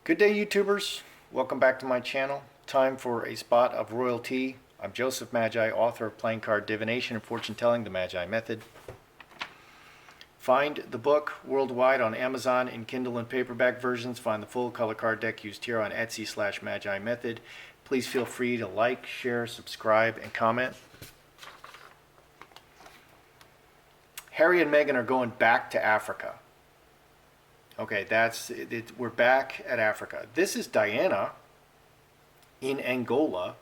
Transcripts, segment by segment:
Good day, YouTubers. Welcome back to my channel. Time for a spot of royalty. I'm Joseph Magi, author of Playing Card Divination and Fortune Telling, the Magi Method. Find the book worldwide on Amazon in Kindle and paperback versions. Find the full color card deck used here on Etsy/Magi Method. Please feel free to like, share, subscribe, and comment. Harry and Meghan are going back to Africa. Okay, that's it. We're back at Africa. This is Diana in Angola,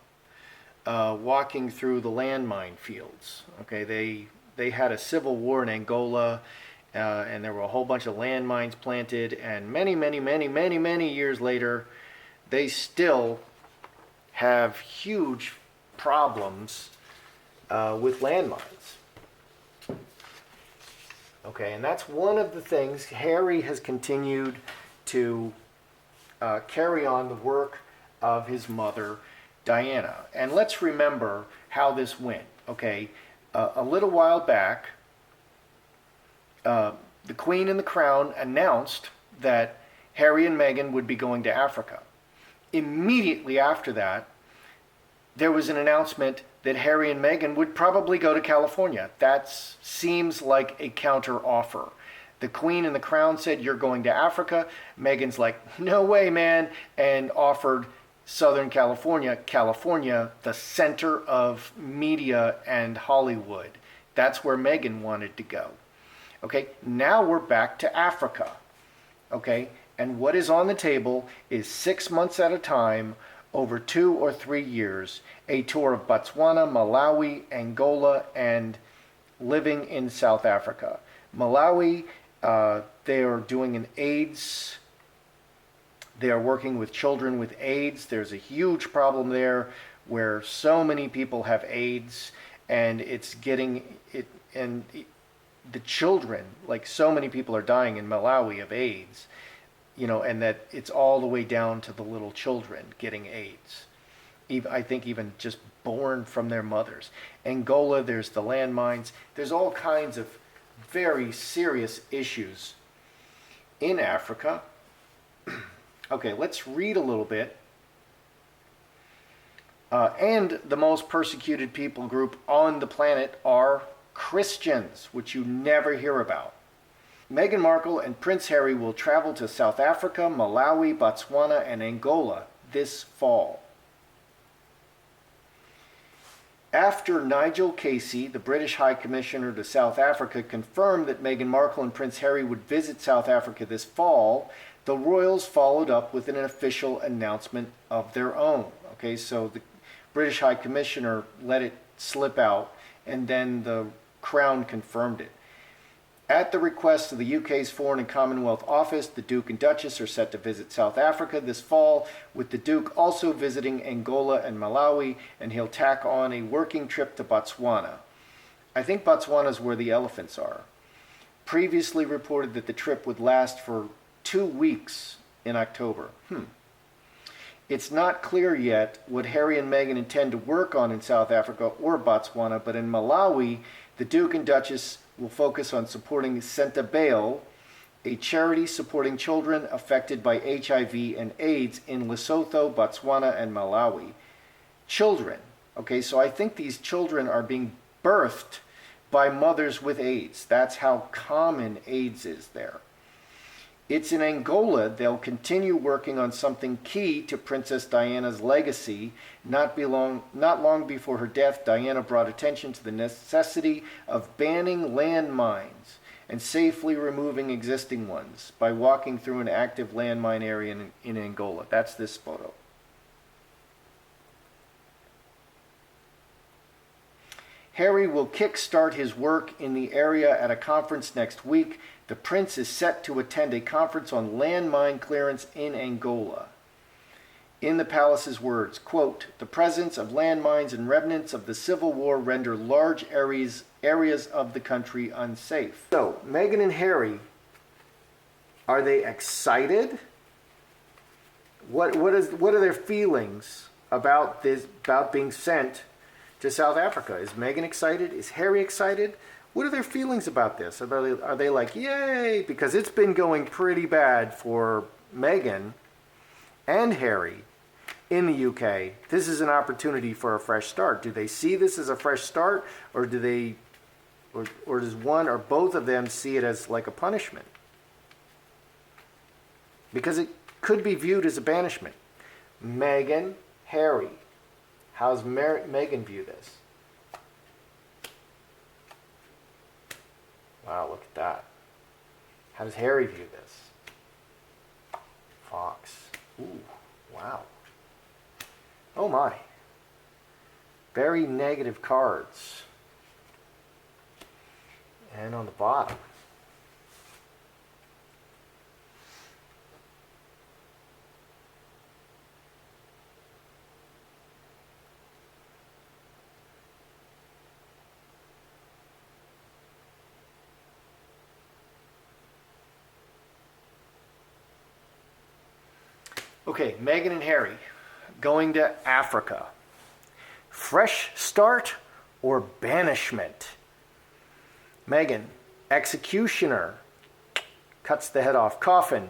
walking through the landmine fields. Okay, they had a civil war in Angola, and there were a whole bunch of landmines planted. And many years later, they still have huge problems with landmines. Okay, and that's one of the things. Harry has continued to carry on the work of his mother, Diana. And let's remember how this went. Okay, a little while back, the Queen and the Crown announced that Harry and Meghan would be going to Africa. Immediately after that, there was an announcement that Harry and Meghan would probably go to California. That seems like a counter offer. The Queen and the Crown said, you're going to Africa. Meghan's like, no way, man, and offered Southern California. California, the center of media and Hollywood. That's where Meghan wanted to go. Okay, now we're back to Africa. Okay, and what is on the table is 6 months at a time, over 2 or 3 years, a tour of Botswana, Malawi, Angola, and living in South Africa. Malawi, they are doing an AIDS. They are working with children with AIDS. There's a huge problem there where so many people have AIDS, and it's getting it, and the children, like so many people are dying in Malawi of AIDS. You know, and that it's all the way down to the little children getting AIDS. I think even just born from their mothers. Angola, there's the landmines. There's all kinds of very serious issues in Africa. Okay, let's read a little bit. And the most persecuted people group on the planet are Christians, which you never hear about. Meghan Markle and Prince Harry will travel to South Africa, Malawi, Botswana, and Angola this fall. After Nigel Casey, the British High Commissioner to South Africa, confirmed that Meghan Markle and Prince Harry would visit South Africa this fall, the royals followed up with an official announcement of their own. Okay, so the British High Commissioner let it slip out, and then the Crown confirmed it. At the request of the UK's Foreign and Commonwealth Office, the Duke and Duchess are set to visit South Africa this fall, with the Duke also visiting Angola and Malawi, and he'll tack on a working trip to Botswana. I think Botswana is where the elephants are. Previously reported that the trip would last for 2 weeks in October. It's not clear yet what Harry and Meghan intend to work on in South Africa or Botswana, but in Malawi, the Duke and Duchess will focus on supporting Senta Bail, a charity supporting children affected by HIV and AIDS in Lesotho, Botswana, and Malawi. Children. Okay, so I think these children are being birthed by mothers with AIDS. That's how common AIDS is there. It's in Angola they'll continue working on something key to Princess Diana's legacy. Not long before her death, Diana brought attention to the necessity of banning landmines and safely removing existing ones by walking through an active landmine area in Angola. That's this photo. Harry will kickstart his work in the area at a conference next week. The prince is set to attend a conference on landmine clearance in Angola. In the palace's words, quote, the presence of landmines and remnants of the Civil War render large areas of the country unsafe. So, Meghan and Harry, are they excited? What are their feelings about this, about being sent to South Africa? Is Meghan excited? Is Harry excited? What are their feelings about this? Are they like, yay? Because it's been going pretty bad for Meghan. and Harry in the UK, this is an opportunity for a fresh start. Do they see this as a fresh start, or do they, or does one or both of them see it as like a punishment? Because it could be viewed as a banishment. Meghan, Harry. How's Meghan view this? Wow, look at that. How does Harry view this? Fox. Ooh, wow. Oh my. Very negative cards. And on the bottom. Okay, Meghan and Harry going to Africa. Fresh start or banishment? Meghan, executioner, cuts the head off. Coffin,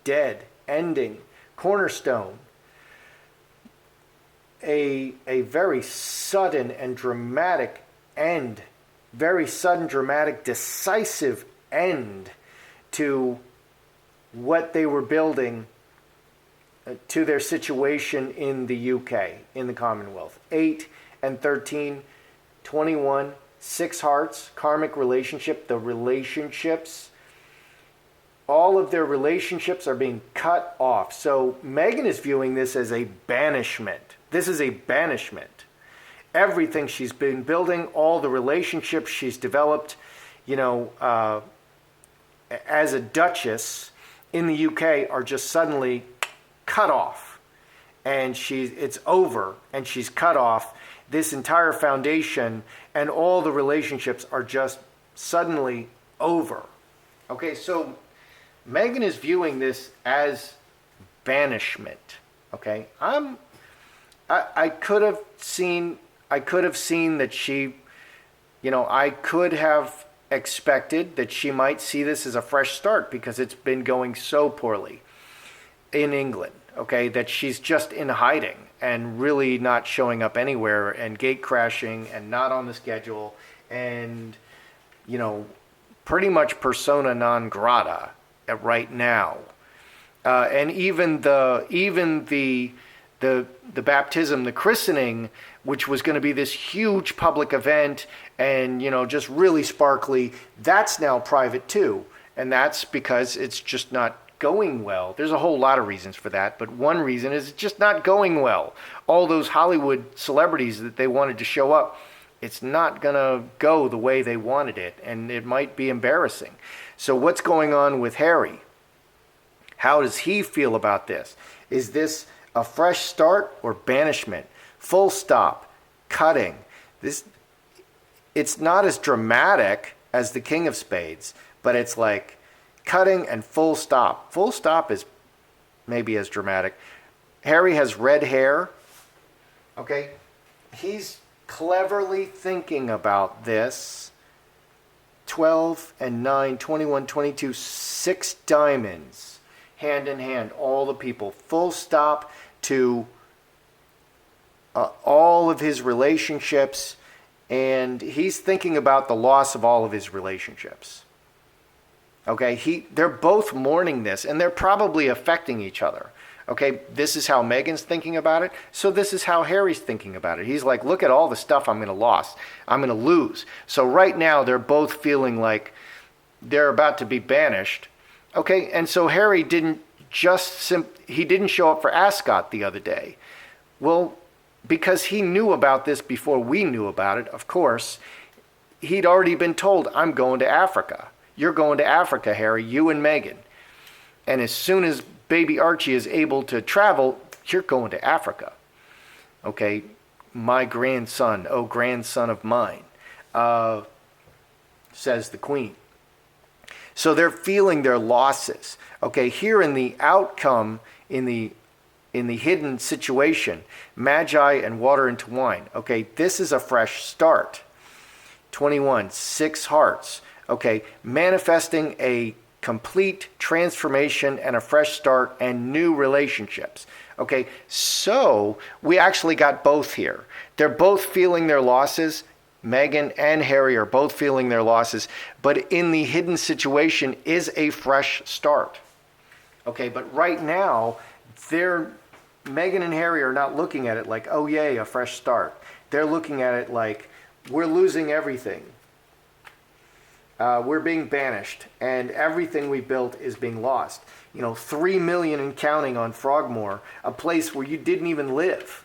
dead, ending, cornerstone. A very sudden and dramatic end. Very sudden, dramatic, decisive end to what they were building, to their situation in the UK, in the Commonwealth. 8 and 13, 21, 6 hearts, karmic relationship, the relationships. All of their relationships are being cut off. So Meghan is viewing this as a banishment. This is a banishment. Everything she's been building, all the relationships she's developed, as a duchess in the UK are just suddenly cut off, and it's over, and she's cut off. This entire foundation and all the relationships are just suddenly over. Okay, so Meghan is viewing this as banishment. Okay, I could have seen that she, I could have expected that she might see this as a fresh start because it's been going so poorly in England. Okay, that she's just in hiding and really not showing up anywhere and gate crashing and not on the schedule and, pretty much persona non grata right now. And even the baptism, the christening, which was going to be this huge public event and, just really sparkly, that's now private too. And that's because it's just not going well. There's a whole lot of reasons for that, but one reason is it's just not going well. All those Hollywood celebrities that they wanted to show up, it's not going to go the way they wanted it, and it might be embarrassing. So what's going on with Harry? How does he feel about this? Is this a fresh start or banishment? Full stop. Cutting. It's not as dramatic as the King of Spades, but it's like cutting and full stop. Full stop is maybe as dramatic. Harry has red hair. Okay? He's cleverly thinking about this. 12 and 9, 21, 22, 6 diamonds. Hand in hand, all the people. Full stop to all of his relationships. And he's thinking about the loss of all of his relationships. Okay, they're both mourning this, and they're probably affecting each other. Okay, this is how Meghan's thinking about it, so this is how Harry's thinking about it. He's like, look at all the stuff I'm going to lose. So right now, they're both feeling like they're about to be banished. Okay, and so Harry didn't show up for Ascot the other day. Well, because he knew about this before we knew about it, of course, he'd already been told, I'm going to Africa. You're going to Africa, Harry, you and Meghan. And as soon as baby Archie is able to travel, you're going to Africa. Okay, my grandson, oh grandson of mine, says the Queen. So they're feeling their losses. Okay, here in the outcome, in the hidden situation, Magi and water into wine. Okay, this is a fresh start. 21, 6 hearts. Okay, manifesting a complete transformation and a fresh start and new relationships. Okay, so we actually got both here. They're both feeling their losses. Meghan and Harry are both feeling their losses, but in the hidden situation is a fresh start. Okay, but right now, Meghan and Harry are not looking at it like, oh yay, a fresh start. They're looking at it like, we're losing everything. We're being banished, and everything we built is being lost. 3 million and counting on Frogmore, a place where you didn't even live.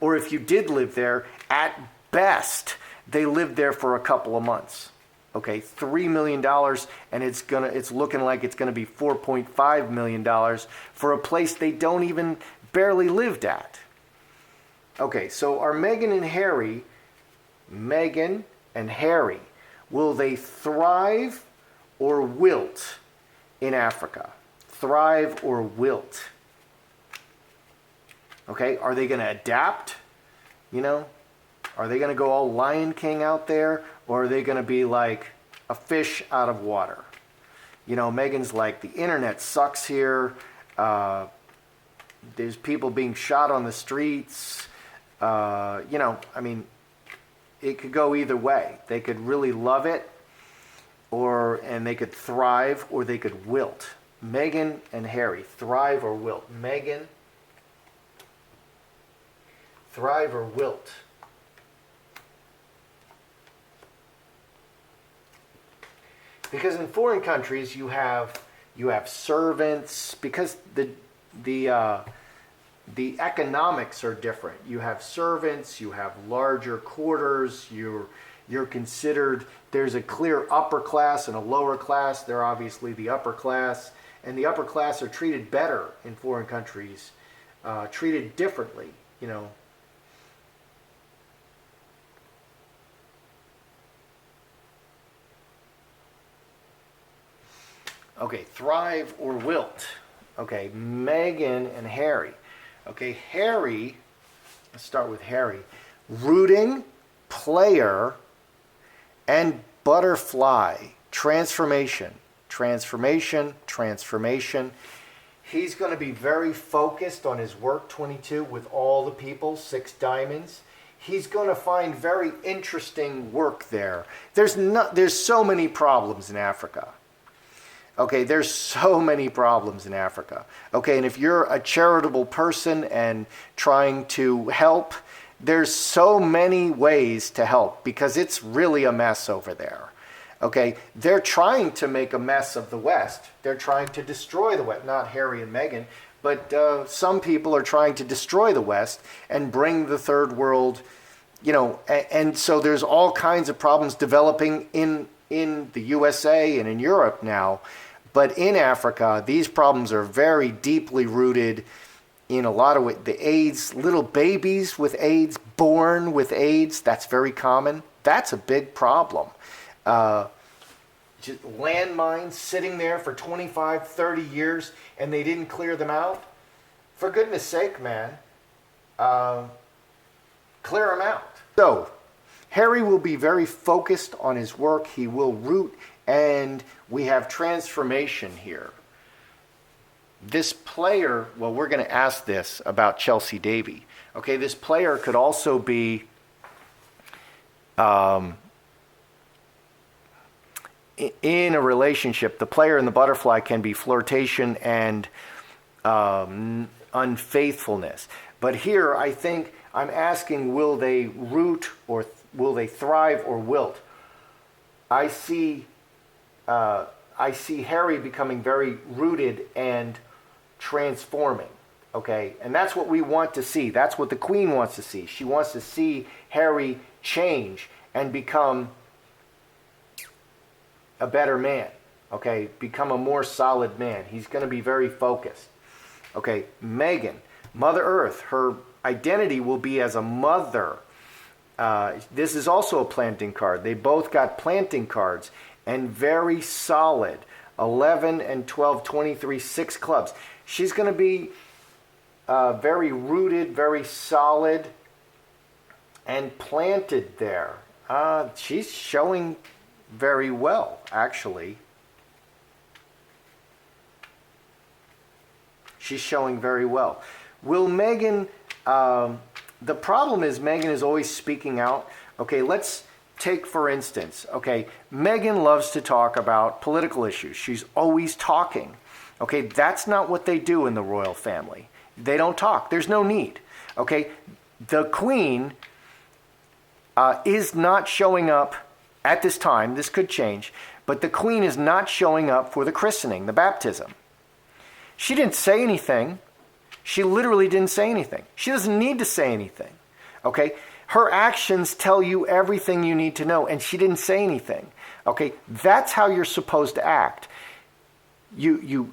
Or if you did live there, at best, they lived there for a couple of months. Okay, $3 million, and it's looking like it's gonna be $4.5 million for a place they don't even barely lived at. Okay, so are Meghan and Harry, will they thrive or wilt in Africa? Thrive or wilt? Okay, are they going to adapt? Are they going to go all Lion King out there? Or are they going to be like a fish out of water? Meghan's like, the internet sucks here. There's people being shot on the streets. It could go either way. They could really love it, and they could thrive, or they could wilt. Meghan and Harry, thrive or wilt. Meghan, thrive or wilt. Because in foreign countries you have servants, because the economics are different. You have servants, you have larger quarters, you're considered, there's a clear upper class and a lower class. They're obviously the upper class, and the upper class are treated better in foreign countries, treated differently, Okay, thrive or wilt. Okay, Meghan and Harry. Okay, Harry, let's start with Harry. Rooting, player, and butterfly. Transformation. He's going to be very focused on his work, 22, with all the people, 6 diamonds. He's going to find very interesting work there. There's so many problems in Africa. Okay, there's so many problems in Africa. Okay, and if you're a charitable person and trying to help, there's so many ways to help because it's really a mess over there. Okay, they're trying to make a mess of the West. They're trying to destroy the West, not Harry and Meghan, but some people are trying to destroy the West and bring the third world, and so there's all kinds of problems developing in the USA and in Europe now. But in Africa, these problems are very deeply rooted in a lot of the AIDS, little babies with AIDS, born with AIDS, that's very common. That's a big problem. Just landmines sitting there for 25, 30 years and they didn't clear them out. For goodness sake, man, clear them out. So, Harry will be very focused on his work. He will root, and we have transformation here. This player, well, we're going to ask this about Chelsea Davy. Okay, this player could also be in a relationship. The player and the butterfly can be flirtation and unfaithfulness. But here, I think I'm asking, will they root or will they thrive or wilt? I see Harry becoming very rooted and transforming. Okay, and that's what we want to see. That's what the Queen wants to see. She wants to see Harry change and become a better man. Okay, become a more solid man. He's going to be very focused. Okay, Meghan, Mother Earth, her identity will be as a mother. This is also a planting card. They both got planting cards and very solid. 11 and 12, 23, 6 clubs. She's going to be very rooted, very solid, and planted there. She's showing very well, actually. She's showing very well. Will Meghan, the problem is Meghan is always speaking out. Okay, let's take for instance, okay, Meghan loves to talk about political issues. She's always talking. Okay, that's not what they do in the royal family. They don't talk. There's no need. Okay, the Queen is not showing up at this time. This could change, but the Queen is not showing up for the christening, the baptism. She didn't say anything. She literally didn't say anything. She doesn't need to say anything. Okay, her actions tell you everything you need to know, and she didn't say anything. Okay, that's how you're supposed to act. You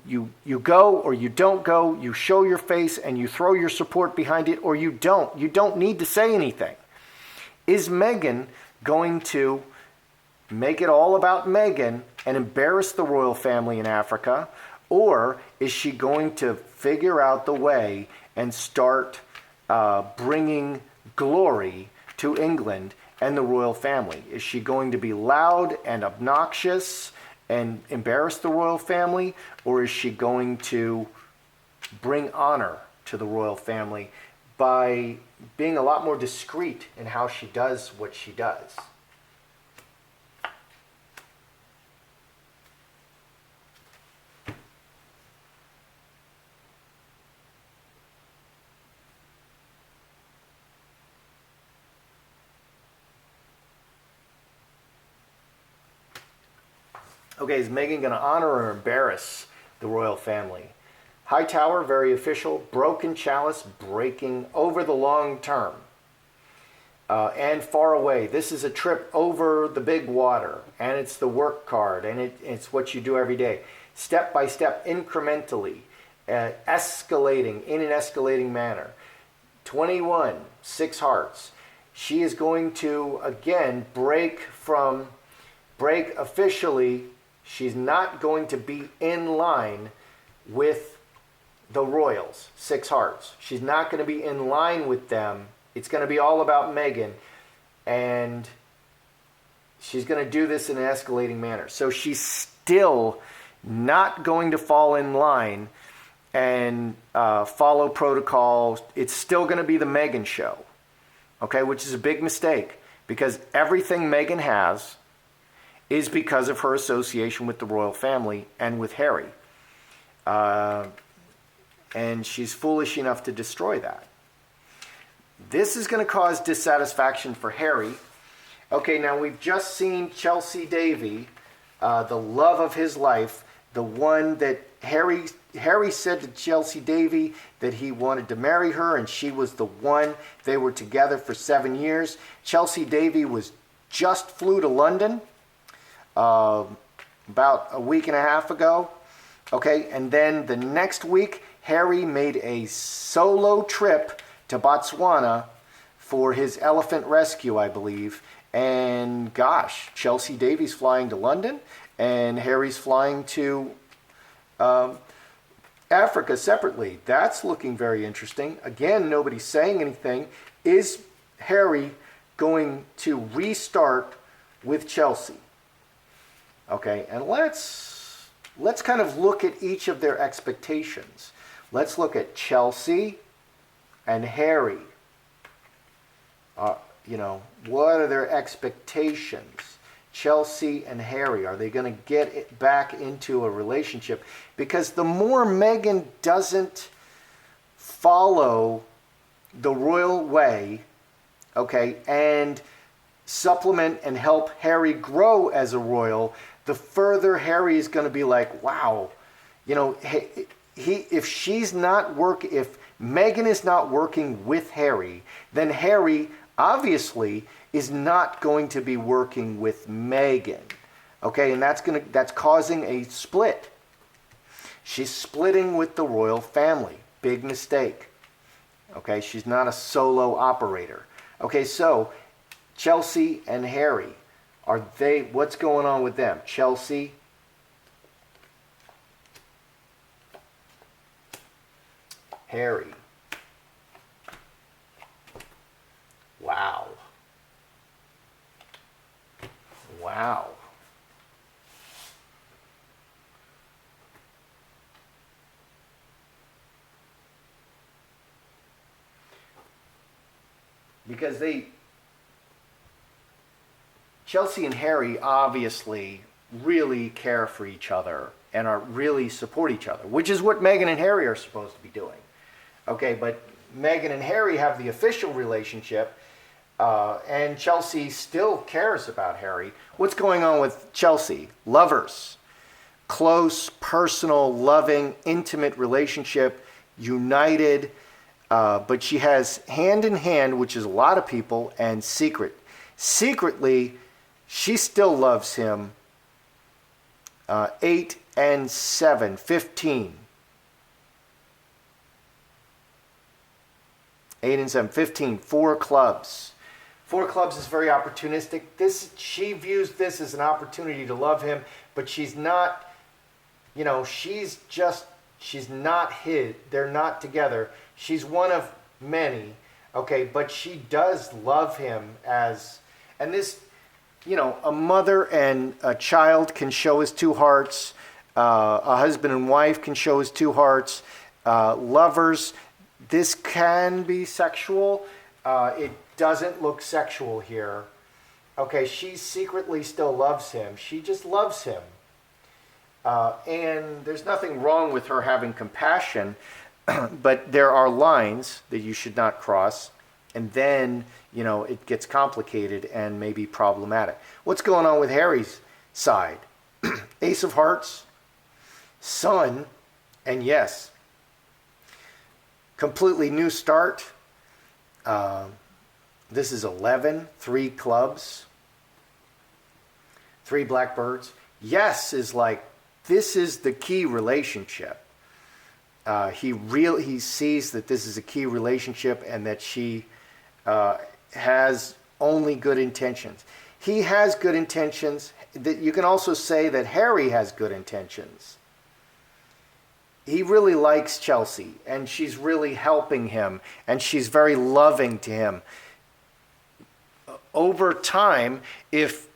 go or you don't go, you show your face and you throw your support behind it, or you don't. You don't need to say anything. Is Meghan going to make it all about Meghan and embarrass the royal family in Africa, or is she going to figure out the way and start bringing glory to England and the royal family? Is she going to be loud and obnoxious and embarrass the royal family, or is she going to bring honor to the royal family by being a lot more discreet in how she does what she does? Okay, is Meghan going to honor or embarrass the royal family? Hightower, very official. Broken chalice, breaking over the long term. And far away. This is a trip over the big water. And it's the work card. And it's what you do every day. Step by step, incrementally. Escalating, in an escalating manner. 21, 6 hearts. She is going to, again, break officially. She's not going to be in line with the royals, 6 hearts. She's not going to be in line with them. It's going to be all about Meghan. And she's going to do this in an escalating manner. So she's still not going to fall in line and follow protocol. It's still going to be the Meghan show. Okay, which is a big mistake, because everything Meghan has is because of her association with the royal family and with Harry. And she's foolish enough to destroy that. This is going to cause dissatisfaction for Harry. Okay, now we've just seen Chelsea Davy, the love of his life, the one that Harry said to Chelsea Davy that he wanted to marry her, and she was the one. They were together for 7 years. Chelsea Davy just flew to London about a week and a half ago. Okay, and then the next week, Harry made a solo trip to Botswana for his elephant rescue, I believe. And gosh, Chelsea Davy's flying to London, and Harry's flying to Africa separately. That's looking very interesting. Again, nobody's saying anything. Is Harry going to restart with Chelsea? Okay, and let's kind of look at each of their expectations. Let's look at Chelsea and Harry. What are their expectations? Chelsea and Harry, are they going to get it back into a relationship? Because the more Meghan doesn't follow the royal way, okay, and supplement and help Harry grow as a royal, the further Harry is going to be like, wow, if Meghan is not working with Harry, then Harry obviously is not going to be working with Meghan. Okay, and that's causing a split. She's splitting with the royal family. Big mistake. Okay, she's not a solo operator. Okay, so Chelsea and Harry, what's going on with them? Chelsea, Harry. Wow. Wow. because Chelsea and Harry obviously really care for each other and are really support each other, which is what Meghan and Harry are supposed to be doing. Okay, but Meghan and Harry have the official relationship, and Chelsea still cares about Harry. What's going on with Chelsea? Lovers. Close, personal, loving, intimate relationship, united, but she has hand in hand, which is a lot of people, and secret. Secretly, she still loves him. 8 and 7, 15. 8 and 7, 15, 4 clubs. 4 clubs is very opportunistic. She views this as an opportunity to love him, but she's not, she's not his. They're not together. She's one of many, okay, but she does love him and this, a mother and a child can show his 2 hearts. A husband and wife can show his 2 hearts. Lovers, this can be sexual. It doesn't look sexual here. Okay, she secretly still loves him. She just loves him. And there's nothing wrong with her having compassion, but there are lines that you should not cross. And then, it gets complicated and maybe problematic. What's going on with Harry's side? Ace of Hearts, Sun, and yes, completely new start. This is 11, 3 clubs, 3 blackbirds. Yes is like, this is the key relationship. He sees that this is a key relationship and that she has only good intentions. He has good intentions. You can also say that Harry has good intentions. He really likes Chelsea, and she's really helping him, and she's very loving to him. Over time, if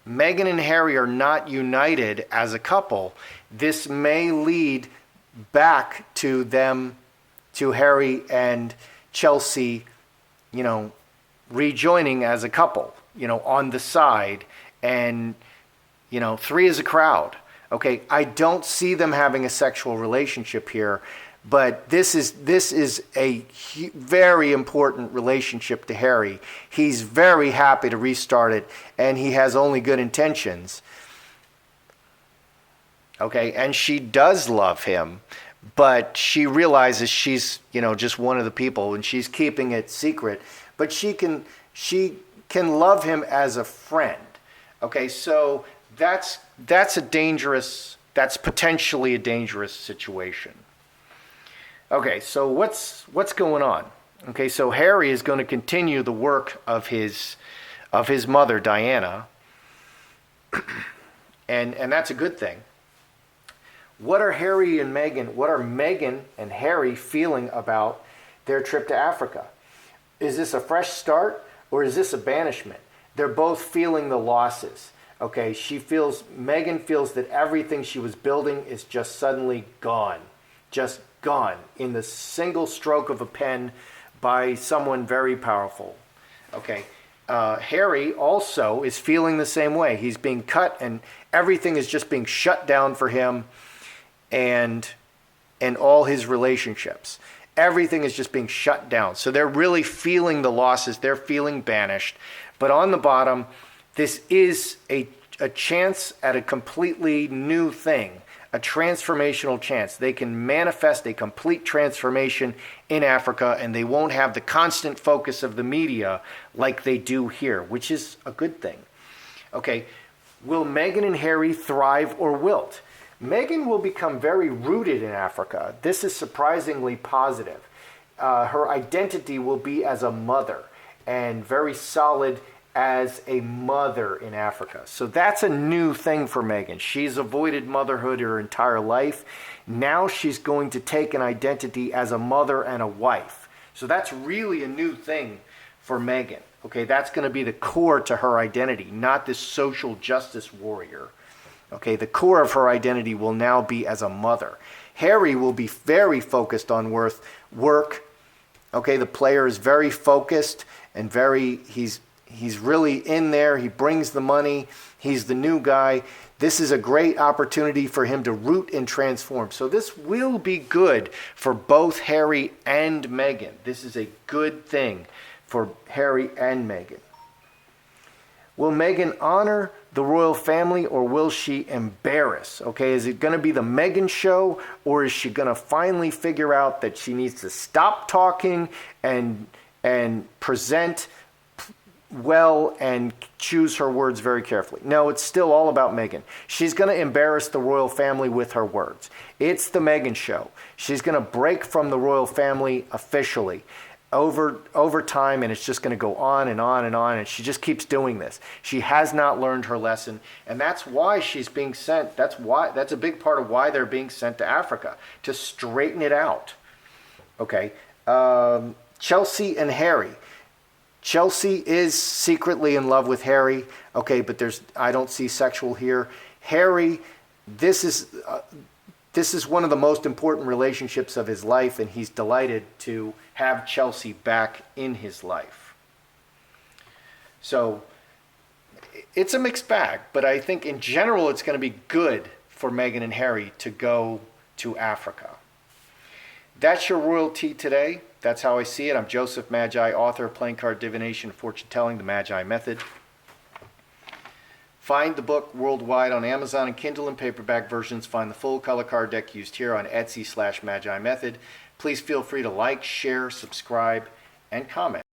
Meghan and Harry are not united as a couple, this may lead back to them, to Harry and Chelsea, rejoining as a couple, on the side, and 3 is a crowd. Okay, I don't see them having a sexual relationship here, but this is a very important relationship to Harry. He's very happy to restart it, and he has only good intentions. Okay, and she does love him, but she realizes she's, just one of the people, and she's keeping it secret. But she can love him as a friend. Okay, so that's potentially a dangerous situation. Okay, so what's going on? Okay, so Harry is going to continue the work of his mother, Diana, and that's a good thing. What are Meghan and Harry feeling about their trip to Africa? Is this a fresh start or is this a banishment? They're both feeling the losses. Okay, Meghan feels that everything she was building is just suddenly gone. Just gone in the single stroke of a pen by someone very powerful. Okay, Harry also is feeling the same way. He's being cut and everything is just being shut down for him and all his relationships. Everything is just being shut down. So they're really feeling the losses. They're feeling banished. But on the bottom, this is a chance at a completely new thing, a transformational chance. They can manifest a complete transformation in Africa, and they won't have the constant focus of the media like they do here, which is a good thing. Okay, will Meghan and Harry thrive or wilt? Meghan will become very rooted in Africa. This is surprisingly positive. Her identity will be as a mother and very solid as a mother in Africa. So that's a new thing for Meghan. She's avoided motherhood her entire life. Now she's going to take an identity as a mother and a wife. So that's really a new thing for Meghan. Okay, that's going to be the core to her identity, not this social justice warrior. Okay, the core of her identity will now be as a mother. Harry will be very focused on work, Okay, the player is very focused and he's really in there. He brings the money. He's the new guy. This is a great opportunity for him to root and transform. So this will be good for both Harry and Meghan. This is a good thing for Harry and Meghan. Will Meghan honor the royal family, or will she embarrass? Okay, is it going to be the Meghan show, or is she going to finally figure out that she needs to stop talking and present well and choose her words very carefully? No, it's still all about Meghan. She's going to embarrass the royal family with her words. It's the Meghan show. She's going to break from the royal family officially over time, and it's just going to go on and on and on, and she just keeps doing this. She has not learned her lesson, and that's why she's being sent. That's a big part of why they're being sent to Africa, to straighten it out. Okay, Chelsea and Harry. Chelsea is secretly in love with Harry. Okay, but I don't see sexual here. Harry, this is one of the most important relationships of his life, and he's delighted to have Chelsea back in his life. So it's a mixed bag, but I think in general it's going to be good for Meghan and Harry to go to Africa. That's your royalty today. That's how I see it. I'm Joseph Magi, author of Playing Card Divination and Fortune Telling, the Magi Method. Find the book worldwide on Amazon and Kindle and paperback versions. Find the full color card deck used here on Etsy/Magi Method. Please feel free to like, share, subscribe, and comment.